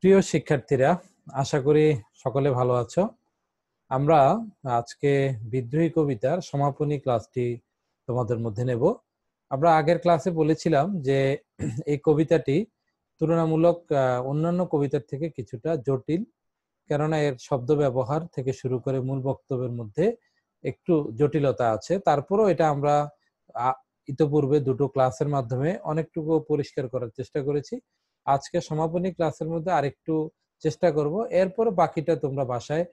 প্রিয় শিক্ষার্থীরা, আশা করি সকলে ভালো আছো। আমরা আজকে বিদ্রোহী কবিতার সমাপনী ক্লাসটি তোমাদের মধ্যে নেব। আমরা আগের ক্লাসে বলেছিলাম যে এই কবিতাটি তুলনামূলক অন্যান্য কবিতার থেকে কিছুটা জটিল, কেননা এর শব্দ ব্যবহার থেকে শুরু করে মূল বক্তব্যের মধ্যে একটু জটিলতা আছে। তারপরও এটা আমরা ইতোপূর্বে দুটো ক্লাসের মাধ্যমে অনেকটুকু পরিষ্কার করার চেষ্টা করেছি। আজকে সমাপনী ক্লাসের মধ্যে আরেকটু চেষ্টা করব, এরপর বাকিটা তোমরা বাসায়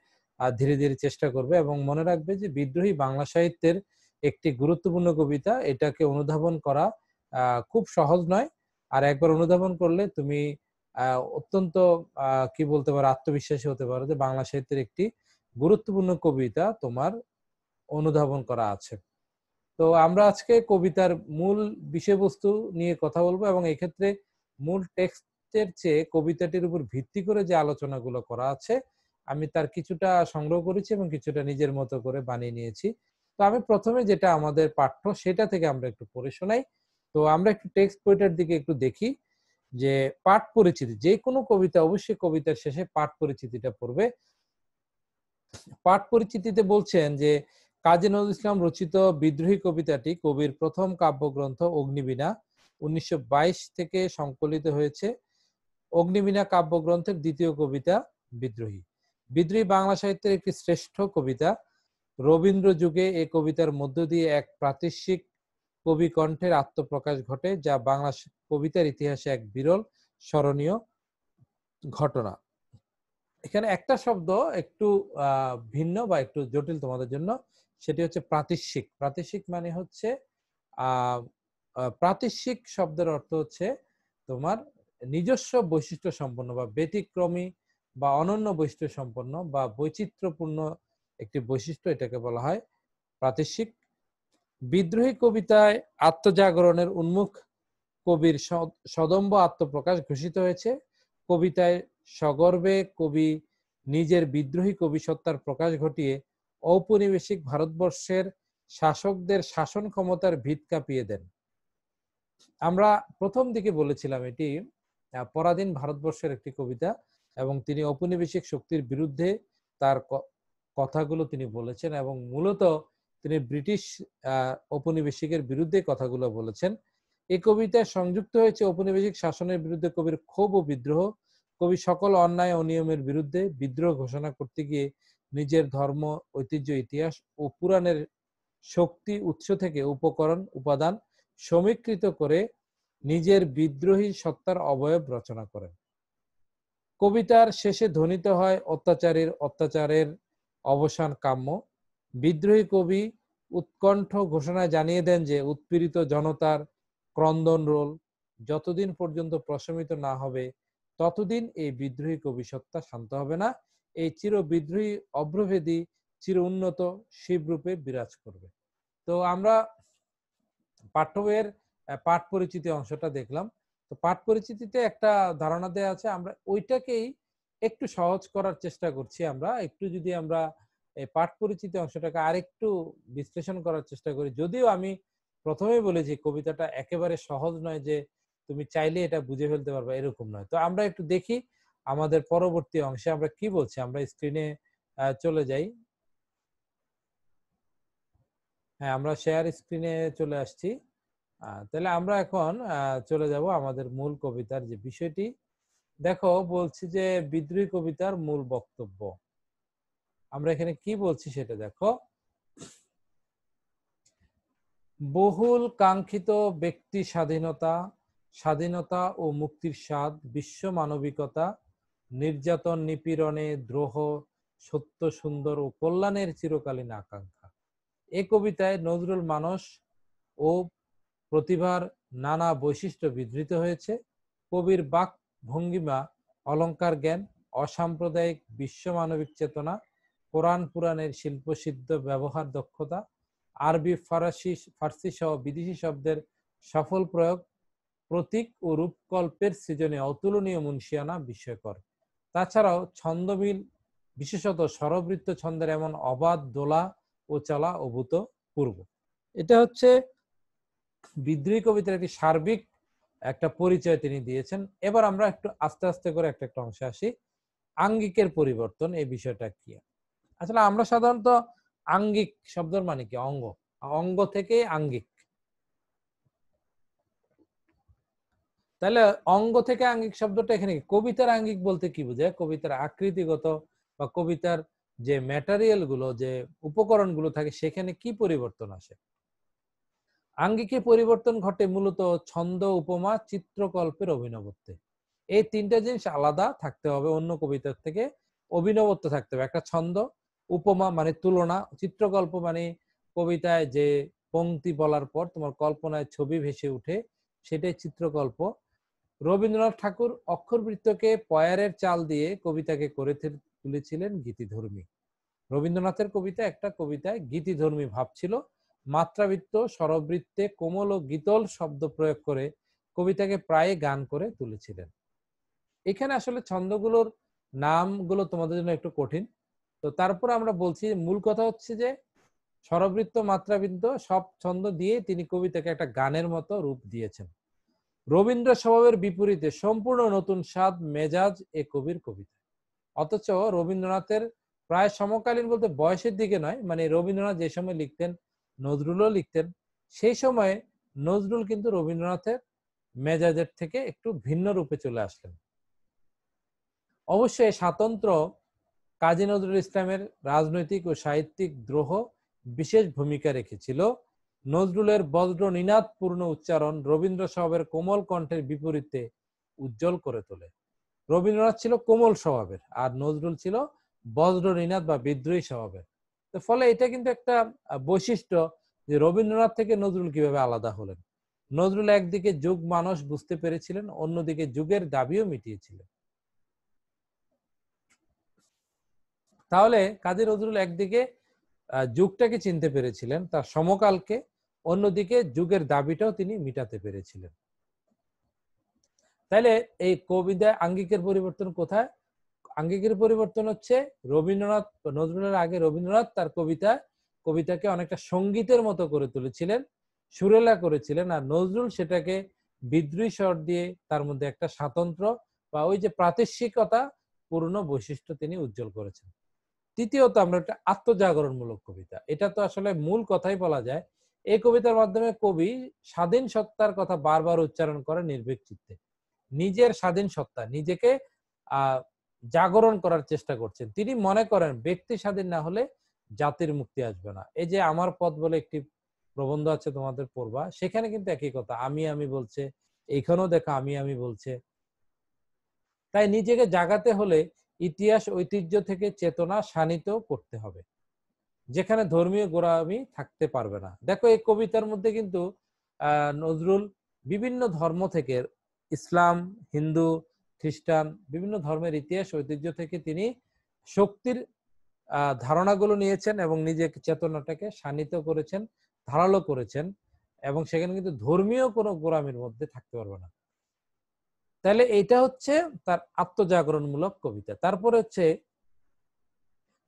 ধীরে ধীরে চেষ্টা করবে। এবং মনে রাখবে যে বিদ্রোহী বাংলা সাহিত্যের একটি গুরুত্বপূর্ণ কবিতা, এটাকে অনুধাবন করা খুব সহজ নয়। আর একবার অনুধাবন করলে তুমি অত্যন্ত কি বলতে পারো, আত্মবিশ্বাসী হতে পারো যে বাংলা সাহিত্যের একটি গুরুত্বপূর্ণ কবিতা তোমার অনুধাবন করা আছে। তো আমরা আজকে কবিতার মূল বিষয়বস্তু নিয়ে কথা বলবো, এবং এক্ষেত্রে মূল টেক্সটের চেয়ে কবিতাটির উপর ভিত্তি করে যে আলোচনাগুলো করা আছে আমি তার কিছুটা সংগ্রহ করেছি এবং কিছুটা নিজের মতো করে বানিয়ে নিয়েছি। তো আমি প্রথমে যেটা আমাদের পাঠ্য সেটা থেকে আমরা একটু পড়ে শোনাই। তো আমরা একটু টেক্সট বইটার দিকে একটু দেখি যে পাঠ পরিচিতি, যে কোনো কবিতা অবশ্যই কবিতার শেষে পাঠ পরিচিতিটা পড়বে। পাঠ পরিচিতিতে বলছেন যে কাজী নজরুল ইসলাম রচিত বিদ্রোহী কবিতাটি কবির প্রথম কাব্যগ্রন্থ অগ্নিবীণা 1922 থেকে সংকলিত হয়েছে। অগ্নিবীণা কাব্যগ্রন্থের দ্বিতীয় কবিতা বিদ্রোহী। বিদ্রোহী বাংলা সাহিত্যের একটি শ্রেষ্ঠ কবিতা। রবীন্দ্র যুগে এই কবিতার মধ্য দিয়ে এক প্রাতিষ্ঠিক কবি কণ্ঠের আত্মপ্রকাশ ঘটে, যা বাংলা কবিতার ইতিহাসে এক বিরল স্মরণীয় ঘটনা। এখানে একটা শব্দ একটু ভিন্ন বা একটু জটিল তোমাদের জন্য, সেটি হচ্ছে প্রাতিষ্ঠিক। প্রাতিষ্ঠিক মানে হচ্ছে প্রাতিষ্ঠিক শব্দের অর্থ হচ্ছে তোমার নিজস্ব বৈশিষ্ট্য সম্পন্ন বা ব্যতিক্রমী বা অনন্য বৈশিষ্ট্য সম্পন্ন বা বৈচিত্র্যপূর্ণ একটি বৈশিষ্ট্য, এটাকে বলা হয় প্রাতিষ্ঠিক। বিদ্রোহী কবিতায় আত্মজাগরণের উন্মুখ কবির সদম্ভ আত্মপ্রকাশ ঘোষিত হয়েছে। কবিতায় সগর্বে কবি নিজের বিদ্রোহী কবি সত্তার প্রকাশ ঘটিয়ে ঔপনিবেশিক ভারতবর্ষের শাসকদের শাসন ক্ষমতার ভিত কাঁপিয়ে দেন। আমরা প্রথম দিকে বলেছিলাম এটি পরাধীন ভারতবর্ষের একটি কবিতা, এবং তিনি ঔপনিবেশিক শক্তির বিরুদ্ধে তার কথাগুলো তিনি বলেছেন, এবং মূলত তিনি ব্রিটিশ ঔপনিবেশিকের বিরুদ্ধে কথাগুলো বলেছেন। এই কবিতায় সংযুক্ত হয়েছে ঔপনিবেশিক শাসনের বিরুদ্ধে কবির ক্ষোভ ও বিদ্রোহ। কবি সকল অন্যায় অনিয়মের বিরুদ্ধে বিদ্রোহ ঘোষণা করতে গিয়ে নিজের ধর্ম, ঐতিহ্য, ইতিহাস ও পুরাণের শক্তি উৎস থেকে উপকরণ উপাদান সমীকৃত করে নিজের বিদ্রোহী সত্তার অবয়ব রচনা করেন। কবিতার শেষে ধ্বনিত হয় অত্যাচারের অবসান কাম্য। বিদ্রোহী কবি উৎকণ্ঠ ঘোষণায় জানিয়ে দেন যে উৎপীড়িত জনতার ক্রন্দন রোল যতদিন পর্যন্ত প্রশমিত না হবে ততদিন এই বিদ্রোহী কবি সত্তা শান্ত হবে না। এই চির বিদ্রোহী অভ্রভেদী চির উন্নত শিবরূপে বিরাজ করবে। তো আমরা পাঠ্য বইয়ের পাঠ পরিচিতি অংশটা দেখলাম। তো পাঠ পরিচিতিতে একটা ধারণা দেওয়া আছে, আমরা ওইটাকেই একটু সহজ করার চেষ্টা করছি। আমরা একটু যদি আমরা পাঠ পরিচিতি অংশটাকে আরেকটু বিশ্লেষণ করার চেষ্টা করি, যদিও আমি প্রথমেই বলেছি কবিতাটা একেবারে সহজ নয় যে তুমি চাইলে এটা বুঝে ফেলতে পারবে, এরকম নয়। তো আমরা একটু দেখি আমাদের পরবর্তী অংশে আমরা কি বলছি। আমরা স্ক্রিনে চলে যাই। হ্যাঁ, আমরা শেয়ার স্ক্রিনে চলে আসছি। তাহলে আমরা এখন চলে যাব আমাদের মূল কবিতার যে বিষয়টি। দেখো, বলছি যে বিদ্রোহী কবিতার মূল বক্তব্য আমরা এখানে কি বলছি সেটা দেখো। বহুল কাঙ্ক্ষিত ব্যক্তি স্বাধীনতা, স্বাধীনতা ও মুক্তির স্বাদ, বিশ্ব মানবিকতা, নির্যাতন নিপীড়নে দ্রোহ, সত্য সুন্দর ও কল্যাণের চিরকালীন আকাঙ্ক্ষা। এই কবিতায় নজরুল মানস ও প্রতিভার নানা বৈশিষ্ট্য বিধৃত হয়েছে। কবির বাক ভঙ্গিমা, অলঙ্কার জ্ঞান, অসাম্প্রদায়িক বিশ্বমানবিক চেতনা, কোরআন পুরাণের শিল্পসিদ্ধ ব্যবহার দক্ষতা, আরবি ফার্সি সহ বিদেশি শব্দের সফল প্রয়োগ, প্রতীক ও রূপকল্পের সৃজনে অতুলনীয় মুন্সিয়ানা বিস্ময়কর। তাছাড়াও ছন্দমিল, বিশেষত স্বরবৃত্ত ছন্দের এমন অবাধ দোলা ও চলা অভূতপূর্ব। এটা হচ্ছে বিদ্রোহী কবিতার একটি সার্বিক একটা পরিচয় তিনি দিয়েছেন। এবার আমরা একটু আস্তে আস্তে করে একটা একটা অংশে আসি। আঙ্গিকের পরিবর্তন এই বিষয়টা কি? আসলে আমরা সাধারণত আঙ্গিক শব্দের মানে কি? অঙ্গ। অঙ্গ থেকে আঙ্গিক। তাহলে অঙ্গ থেকে আঙ্গিক শব্দটা এখানে কি? কবিতার আঙ্গিক বলতে কি বোঝায়? কবিতার আকৃতিগত বা কবিতার যে ম্যাটেরিয়াল গুলো, যে উপকরণগুলো থাকে সেখানে কি পরিবর্তন আসে? আঙ্গিকে পরিবর্তন ঘটে মূলত ছন্দ, উপমা, চিত্রকল্পের অভিনবত্বে। এই তিনটা জিনিস আলাদা থাকতে হবে অন্য কবিতার থেকে। অভিনবত্ব থাকতে হবে। একটা ছন্দ, উপমা মানে তুলনা, চিত্রকল্প মানে কবিতায় যে পংক্তি বলার পর তোমার কল্পনায় ছবি ভেসে উঠে, সেটাই চিত্রকল্প। রবীন্দ্রনাথ ঠাকুর অক্ষরবৃত্তকে পয়ারের চাল দিয়ে কবিতাকে করে তুলেছিলেন গীতিধর্মী। রবীন্দ্রনাথের কবিতা একটা কবিতায় গীতিধর্মী ভাব ছিল। মাত্রাবৃত্ত, স্বরবৃত্তে কোমল ও গীতল শব্দ প্রয়োগ করে কবিতাকে প্রায় গান করে তুলেছিলেন। এখানে আসলে ছন্দগুলোর নামগুলো তোমাদের জন্য একটু কঠিন, তো তারপর আমরা বলছি মূল কথা হচ্ছে যে স্বরবৃত্ত, মাত্রাবৃত্ত সব ছন্দ দিয়ে তিনি কবিতাকে একটা গানের মতো রূপ দিয়েছেন। রবীন্দ্র স্বভাবের বিপরীতে সম্পূর্ণ নতুন স্বাদ মেজাজ এ কবির কবিতা। অথচ রবীন্দ্রনাথের প্রায় সমকালীন বলতে বয়সের দিকে নয়, মানে রবীন্দ্রনাথ যে সময় লিখতেন নজরুলও লিখতেন, সেই সময়ে নজরুল কিন্তু রবীন্দ্রনাথের মেজাজের থেকে একটু ভিন্ন রূপে চলে আসলেন। অবশ্যই স্বাতন্ত্র কাজী নজরুল ইসলামের রাজনৈতিক ও সাহিত্যিক দ্রোহ বিশেষ ভূমিকা রেখেছিল। নজরুলের বজ্র নিনাদপূর্ণ উচ্চারণ রবীন্দ্র স্বভাবের কোমল কণ্ঠের বিপরীতে উজ্জ্বল করে তোলে। রবীন্দ্রনাথ ছিল কোমল স্বভাবের আর নজরুল ছিল বজ্র নিনাদ বা বিদ্রোহী স্বভাবের। তো ফলে এটা কিন্তু একটা বৈশিষ্ট্য যে রবীন্দ্রনাথ থেকে নজরুল কিভাবে আলাদা হলেন। নজরুল একদিকে যুগ মানুষ বুঝতে পেরেছিলেন, অন্যদিকে যুগের দাবিও মিটিয়েছিলেন। তাহলে কাজী নজরুল একদিকে যুগটাকে চিনতে পেরেছিলেন, তার সমকালকে, অন্যদিকে যুগের দাবিটাও তিনি মিটাতে পেরেছিলেন। তাইলে এই কবিতায় আঙ্গিকের পরিবর্তন কোথায়? আঙ্গিকের পরিবর্তন হচ্ছে রবীন্দ্রনাথ, নজরুলের আগে রবীন্দ্রনাথ তার কবিতাকে অনেকটা সঙ্গীতের মতো করে তুলেছিলেন, সুরেলা করেছিলেন, আর নজরুল সেটাকে বিদ্রোহী স্বর দিয়ে তার মধ্যে একটা স্বাতন্ত্র্য বা ওই যে প্রাতিশ্বিকতা পূর্ণ বৈশিষ্ট্য তিনি উজ্জ্বল করেছেন। তৃতীয়ত আমরা একটা আত্মজাগরণমূলক কবিতা, এটা তো আসলে মূল কথাই বলা যায়। এই কবিতার মাধ্যমে কবি স্বাধীন সত্তার কথা বারবার উচ্চারণ করে নির্ভীক চিত্তে। নিজের স্বাধীন সত্তা, নিজেকে আহ জাগরণ করার চেষ্টা করছেন। তিনি মনে করেন ব্যক্তি স্বাধীন না হলে জাতির মুক্তি আসবে না। এই যে আমার পথ বলে একটি প্রবন্ধ আছে, তোমাদের পড়বা, সেখানে কিন্তু একই কথা, আমি আমি বলছে, এইখানেও দেখো আমি আমি বলছে। তাই নিজেকে জাগাতে হলে ইতিহাস ঐতিহ্য থেকে চেতনা শানিত করতে হবে, যেখানে ধর্মীয় গোড়ামি থাকতে পারবে না। দেখো এই কবিতার মধ্যে কিন্তু নজরুল বিভিন্ন ধর্ম থেকে, ইসলাম, হিন্দু, খ্রিস্টান, বিভিন্ন ধর্মের ইতিহাস ঐতিহ্য থেকে তিনি শক্তির ধারণাগুলো নিয়েছেন এবং নিজের চেতনাটাকে শানিত করেছেন, ধারালো করেছেন, এবং সেখানে কিন্তু ধর্মীয় কোনো গোড়ামির মধ্যে থাকতে পারবে না। তাহলে এইটা হচ্ছে তার আত্মজাগরণমূলক কবিতা। তারপরে হচ্ছে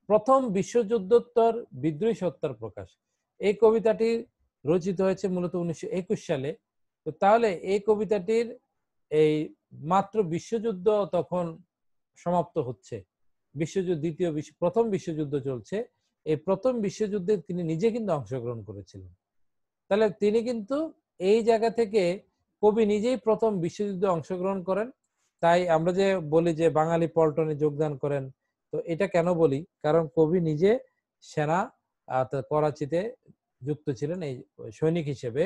প্রথম বিশ্বযুদ্ধোত্তর বিদ্রোহী সত্তার প্রকাশ। এই কবিতাটি রচিত হয়েছে মূলত 1921 সালে। তো তাহলে এই কবিতাটির এই মাত্র বিশ্বযুদ্ধ তখন সমাপ্ত হচ্ছে, প্রথম বিশ্বযুদ্ধ চলছে। এই প্রথম বিশ্বযুদ্ধে তিনি নিজে কিন্তু অংশগ্রহণ করেছিলেন। তাহলে তিনি কিন্তু এই জায়গা থেকে কবি নিজেই প্রথম বিশ্বযুদ্ধে অংশগ্রহণ করেন। তাই আমরা যে বলি যে বাঙালি পল্টনে যোগদান করেন, তো এটা কেন বলি, কারণ কবি নিজে সেনা করাচিতে যুক্ত ছিলেন এই সৈনিক হিসেবে।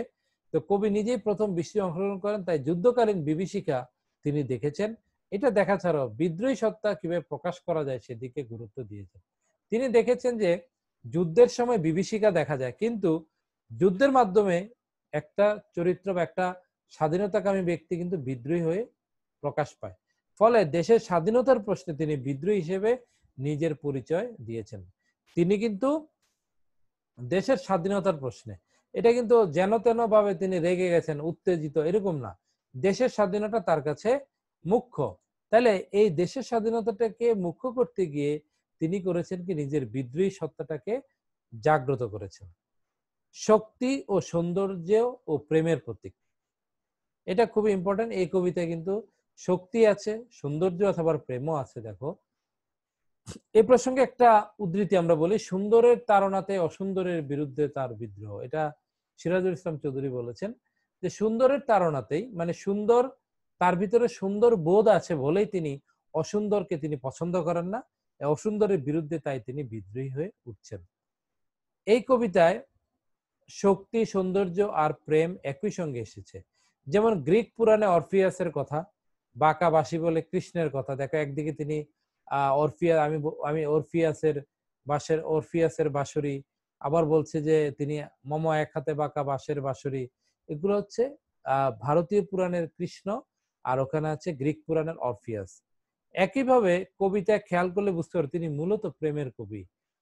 তো কবি নিজেই প্রথম বিশ্বে অংশগ্রহণ করেন, তাই যুদ্ধকালীন বিভীষিকা তিনি দেখেছেন। এটা দেখা ছাড়াও বিদ্রোহী সত্তা কিভাবে প্রকাশ করা যায় সেদিকে গুরুত্ব দিয়েছেন। তিনি দেখেছেন যে যুদ্ধের সময় বিভীষিকা দেখা যায়, কিন্তু যুদ্ধের মাধ্যমে একটা চরিত্র বা একটা স্বাধীনতাকামী ব্যক্তি কিন্তু বিদ্রোহী হয়ে প্রকাশ পায়। ফলে দেশের স্বাধীনতার প্রশ্নে তিনি বিদ্রোহী হিসেবে নিজের পরিচয় দিয়েছেন। তিনি কিন্তু দেশের স্বাধীনতার প্রশ্নে, এটা কিন্তু যেন তেন ভাবে তিনি রেগে গেছেন, উত্তেজিত, এরকম না। দেশের স্বাধীনতা তার কাছে মুখ্য। তাহলে এই দেশের স্বাধীনতাটাকে মুখ্য করতে গিয়ে তিনি করেছেন কি, নিজের বিদ্রোহী সত্তাটাকে জাগ্রত করেছেন। শক্তি ও সৌন্দর্য ও প্রেমের প্রতীক। এটা খুবই ইম্পর্টেন্ট। এই কবিতায় কিন্তু শক্তি আছে, সৌন্দর্য অথবা প্রেমও আছে। দেখো এই প্রসঙ্গে একটা উদ্ধৃতি আমরা বলি, সুন্দরের তাড়নাতে অসুন্দরের বিরুদ্ধে তার বিদ্রোহ। এটা সিরাজুল ইসলাম চৌধুরী বলেছেন যে সুন্দরের তাড়নাতেই, মানে সুন্দর, তার ভিতরে সুন্দর বোধ আছে বলেই তিনি অসুন্দরকে তিনি পছন্দ করেন না, অসুন্দরের বিরুদ্ধে তাই তিনি বিদ্রোহী হয়ে উঠছেন। এই কবিতায় শক্তি, সৌন্দর্য আর প্রেম একই সঙ্গে এসেছে। যেমন গ্রিক পুরাণে অরফিয়াসের কথা, বাঁকা বাঁশি বলে কৃষ্ণের কথা। দেখো একদিকে তিনি আমি অরফিয়াসের বাঁশরি, আবার বলছে যে তিনি মম এক হাতে বাঁকা বাঁশের বাঁশরি। এগুলো হচ্ছে ভারতীয় পুরাণের কৃষ্ণ, আর ওখানে আছে গ্রিক পুরাণের অরফিয়াস। একইভাবে কবিতায় খেয়াল করলে বুঝতে পারো তিনি মূলত প্রেমের কবি।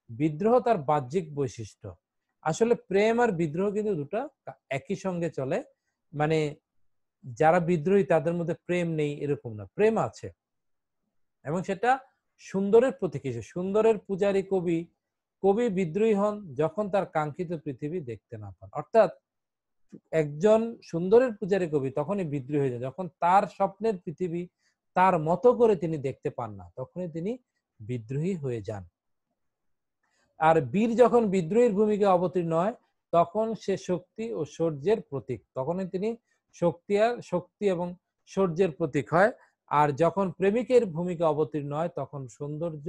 বিদ্রোহ তার বাহ্যিক বৈশিষ্ট্য। আসলে প্রেম আর বিদ্রোহ কিন্তু দুটো একই সঙ্গে চলে। মানে যারা বিদ্রোহী তাদের মধ্যে প্রেম নেই এরকম না, প্রেম আছে, এবং সেটা সুন্দরের প্রতীক হিসেবে। সুন্দরের পূজারী কবি, কবি বিদ্রোহী হন যখন তার কাঙ্ক্ষিত পৃথিবী দেখতে না পান। অর্থাৎ একজন সুন্দরের পূজারী কবি তখনই বিদ্রোহী হয়ে যায় যখন তার স্বপ্নের পৃথিবী তার মতো করে তিনি দেখতে পান না, তখনই তিনি বিদ্রোহী হয়ে যান। আর বীর যখন বিদ্রোহীর ভূমিকা অবতীর্ণ হয় তখন সে শক্তি ও শৌর্যের প্রতীক, তখনই তিনি শক্তি এবং শৌর্যের প্রতীক হয়। আর যখন প্রেমিকের ভূমিকা অবতীর্ণ হয় তখন সৌন্দর্য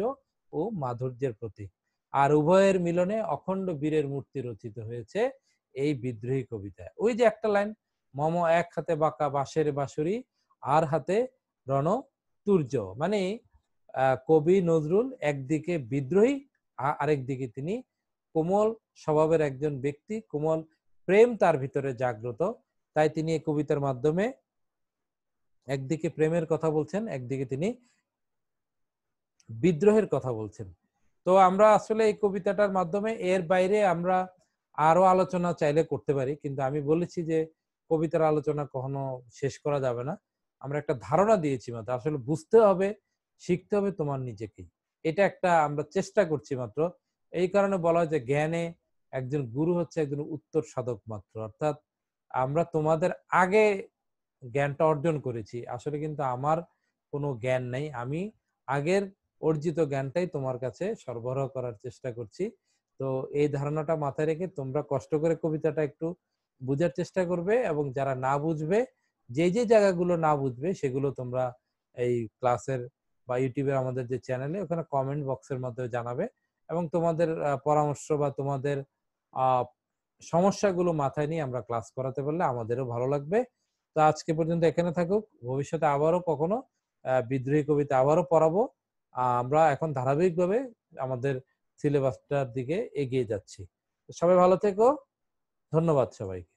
ও মাধুর্যের প্রতীক। আর উভয়ের মিলনে অখণ্ড বীরের মূর্তি রচিত হয়েছে এই বিদ্রোহী কবিতায়। ওই যে একটা লাইন, মম এক হাতে বাঁকা বাঁশের বাঁশরি আর হাতে রণ তুর্য, মানে কবি নজরুল একদিকে বিদ্রোহী, আরেকদিকে তিনি কোমল স্বভাবের একজন ব্যক্তি, কোমল প্রেম তার ভিতরে জাগ্রত। তাই তিনি এই কবিতার মাধ্যমে একদিকে প্রেমের কথা বলছেন, একদিকে তিনি বিদ্রোহের কথা বলছেন। তো আমরা আসলে এই কবিতাটার মাধ্যমে, এর বাইরে আমরা আরো আলোচনা চাইলে করতে পারি, কিন্তু আমি বলেছি যে কবিতার আলোচনা কখনো শেষ করা যাবে না। আমরা একটা ধারণা দিয়েছি মাত্র, আসলে বুঝতে হবে, শিখতে হবে তোমার নিজেকেই। এটা একটা আমরা চেষ্টা করছি মাত্র। এই কারণে বলা হয় যে জ্ঞানে একজন গুরু হচ্ছে একজন উত্তর সাধক মাত্র। অর্থাৎ আমরা তোমাদের আগে জ্ঞানটা অর্জন করেছি, আসলে কিন্তু আমার কোনো জ্ঞান নেই, আমি আগের অর্জিত জ্ঞানটাই তোমার কাছে সরবরাহ করার চেষ্টা করছি। তো এই ধারণাটা মাথায় রেখে তোমরা কষ্ট করে কবিতাটা একটু বুঝার চেষ্টা করবে, এবং যারা না বুঝবে, যে যে জায়গাগুলো না বুঝবে সেগুলো তোমরা এই ক্লাসের বা ইউটিউবের আমাদের যে চ্যানেলে ওখানে কমেন্ট বক্সের মাধ্যমে জানাবে, এবং তোমাদের পরামর্শ বা তোমাদের আহ সমস্যাগুলো মাথায় নিয়ে আমরা ক্লাস করাতে পারলে আমাদেরও ভালো লাগবে। তো আজকে পর্যন্ত এখানে থাকুক, ভবিষ্যতে আবারও কখনো বিদ্রোহী কবিতা আবারও পড়াবো। আমরা এখন ধারাবাহিকভাবে আমাদের সিলেবাসটার দিকে এগিয়ে যাচ্ছি। সবাই ভালো থেকো, ধন্যবাদ সবাইকে।